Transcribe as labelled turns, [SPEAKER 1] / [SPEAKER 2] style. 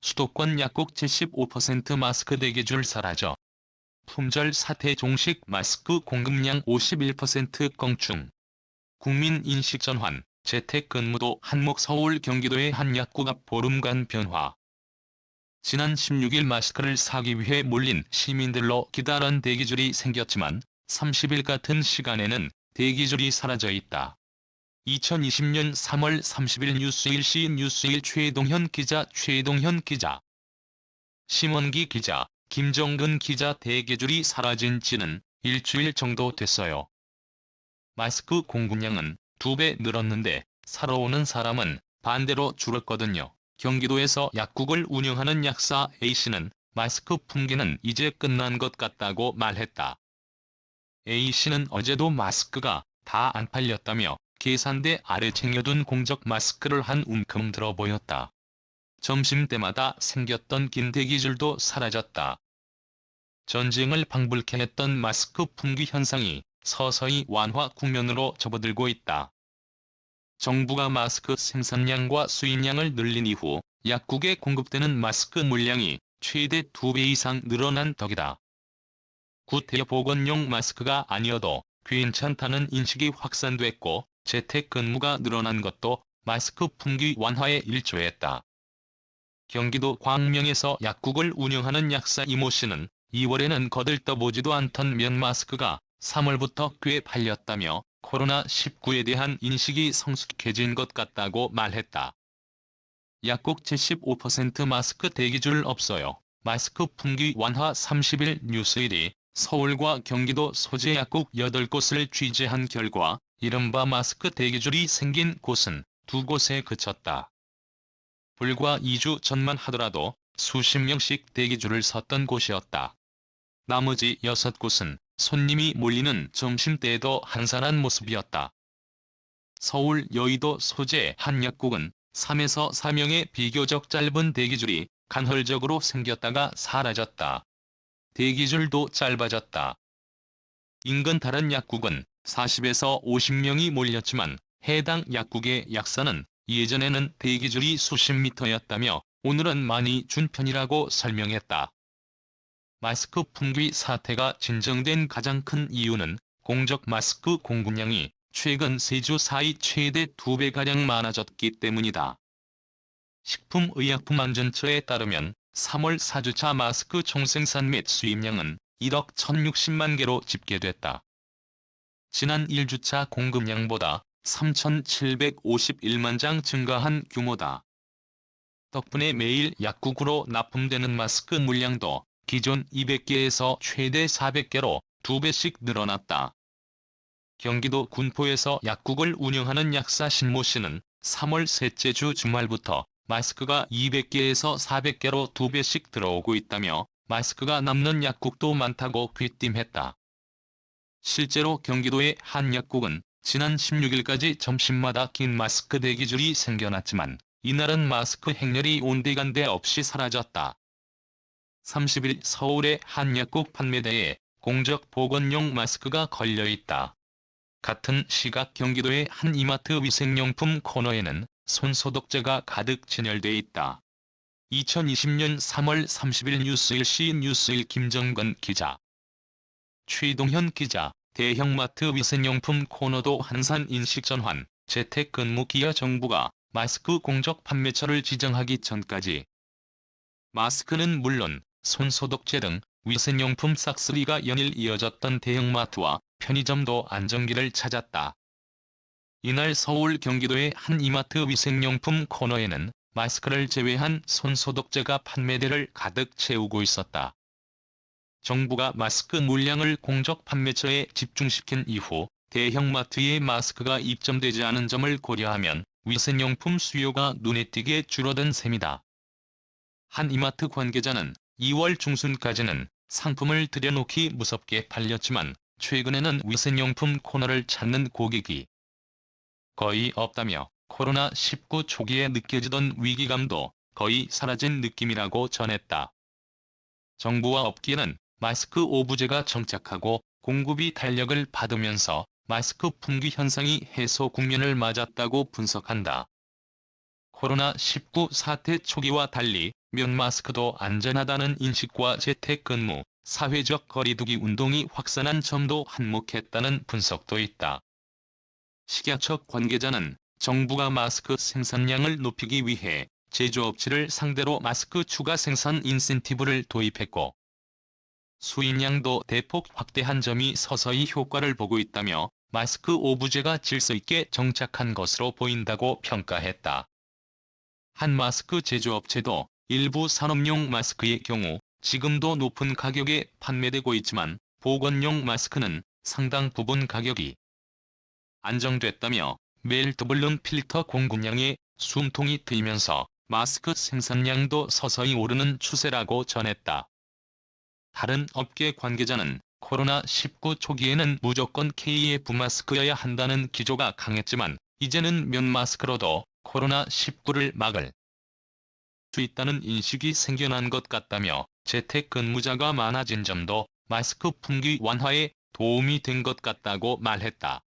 [SPEAKER 1] 수도권 약국 75% 마스크 대기줄 사라져. 품절 사태 종식 마스크 공급량 51% 껑충. 국민 인식 전환, 재택근무도 한몫. 서울 경기도의 한 약국 앞 보름간 변화. 지난 16일 마스크를 사기 위해 몰린 시민들로 기다란 대기줄이 생겼지만 30일 같은 시간에는 대기줄이 사라져 있다. 2020년 3월 30일 뉴스일 시인 뉴스일 최동현 기자 심원기 기자, 김정근 기자. 대기줄이 사라진 지는 일주일 정도 됐어요. 마스크 공급량은 2배 늘었는데 사러 오는 사람은 반대로 줄었거든요. 경기도에서 약국을 운영하는 약사 A씨는 마스크 품귀는 이제 끝난 것 같다고 말했다. A씨는 어제도 마스크가 다 안 팔렸다며 계산대 아래 쟁여둔 공적 마스크를 한 움큼 들어 보였다. 점심때마다 생겼던 긴 대기줄도 사라졌다. 전쟁을 방불케 했던 마스크 품귀 현상이 서서히 완화 국면으로 접어들고 있다. 정부가 마스크 생산량과 수입량을 늘린 이후 약국에 공급되는 마스크 물량이 최대 2배 이상 늘어난 덕이다. 구태여 보건용 마스크가 아니어도 괜찮다는 인식이 확산됐고 재택근무가 늘어난 것도 마스크 품귀 완화에 일조했다. 경기도 광명에서 약국을 운영하는 약사 이모 씨는 2월에는 거들떠보지도 않던 면 마스크가 3월부터 꽤 팔렸다며 코로나19에 대한 인식이 성숙해진 것 같다고 말했다. 약국 75% 마스크 대기줄 없어요. 마스크 품귀 완화. 30일 뉴스일이 서울과 경기도 소재 약국 8곳을 취재한 결과 이른바 마스크 대기줄이 생긴 곳은 2곳에 그쳤다. 불과 2주 전만 하더라도 수십 명씩 대기줄을 섰던 곳이었다. 나머지 6곳은 손님이 몰리는 점심때에도 한산한 모습이었다. 서울 여의도 소재 한 약국은 3에서 4명의 비교적 짧은 대기줄이 간헐적으로 생겼다가 사라졌다. 대기줄도 짧아졌다. 인근 다른 약국은 40에서 50명이 몰렸지만 해당 약국의 약사는 예전에는 대기줄이 수십 미터였다며 오늘은 많이 준 편이라고 설명했다. 마스크 품귀 사태가 진정된 가장 큰 이유는 공적 마스크 공급량이 최근 3주 사이 최대 2배가량 많아졌기 때문이다. 식품의약품안전처에 따르면 3월 4주차 마스크 총생산 및 수입량은 1억 1,060만 개로 집계됐다. 지난 1주차 공급량보다 3,751만 장 증가한 규모다. 덕분에 매일 약국으로 납품되는 마스크 물량도 기존 200개에서 최대 400개로 2배씩 늘어났다. 경기도 군포에서 약국을 운영하는 약사 신모 씨는 3월 셋째 주 주말부터 마스크가 200개에서 400개로 2배씩 들어오고 있다며 마스크가 남는 약국도 많다고 귀띔했다. 실제로 경기도의 한 약국은 지난 16일까지 점심마다 긴 마스크 대기줄이 생겨났지만 이날은 마스크 행렬이 온데간데 없이 사라졌다. 30일 서울의 한 약국 판매대에 공적 보건용 마스크가 걸려있다. 같은 시각 경기도의 한 이마트 위생용품 코너에는 손소독제가 가득 진열돼 있다. 2020년 3월 30일 뉴스일 시인 뉴스일 김정근 기자, 최동현 기자. 대형마트 위생용품 코너도 한산 인식 전환, 재택근무. 기여 정부가 마스크 공적 판매처를 지정하기 전까지 마스크는 물론 손소독제 등 위생용품 싹쓸이가 연일 이어졌던 대형마트와 편의점도 안정기를 찾았다. 이날 서울 경기도의 한 이마트 위생용품 코너에는 마스크를 제외한 손소독제가 판매대를 가득 채우고 있었다. 정부가 마스크 물량을 공적 판매처에 집중시킨 이후 대형마트에 마스크가 입점되지 않은 점을 고려하면 위생용품 수요가 눈에 띄게 줄어든 셈이다. 한 이마트 관계자는 2월 중순까지는 상품을 들여놓기 무섭게 팔렸지만 최근에는 위생용품 코너를 찾는 고객이 거의 없다며 코로나19 초기에 느껴지던 위기감도 거의 사라진 느낌이라고 전했다. 정부와 업계는 마스크 오부제가 정착하고 공급이 탄력을 받으면서 마스크 품귀 현상이 해소 국면을 맞았다고 분석한다. 코로나19 사태 초기와 달리 면 마스크도 안전하다는 인식과 재택근무, 사회적 거리두기 운동이 확산한 점도 한몫했다는 분석도 있다. 식약처 관계자는 정부가 마스크 생산량을 높이기 위해 제조업체를 상대로 마스크 추가 생산 인센티브를 도입했고 수입량도 대폭 확대한 점이 서서히 효과를 보고 있다며 마스크 오브제가 질서 있게 정착한 것으로 보인다고 평가했다. 한 마스크 제조업체도 일부 산업용 마스크의 경우 지금도 높은 가격에 판매되고 있지만 보건용 마스크는 상당 부분 가격이 안정됐다며 멜트블룬 필터 공급량에 숨통이 트이면서 마스크 생산량도 서서히 오르는 추세라고 전했다. 다른 업계 관계자는 코로나19 초기에는 무조건 KF 마스크여야 한다는 기조가 강했지만 이제는 면 마스크로도 코로나19를 막을 수 있다는 인식이 생겨난 것 같다며 재택근무자가 많아진 점도 마스크 품귀 완화에 도움이 된 것 같다고 말했다.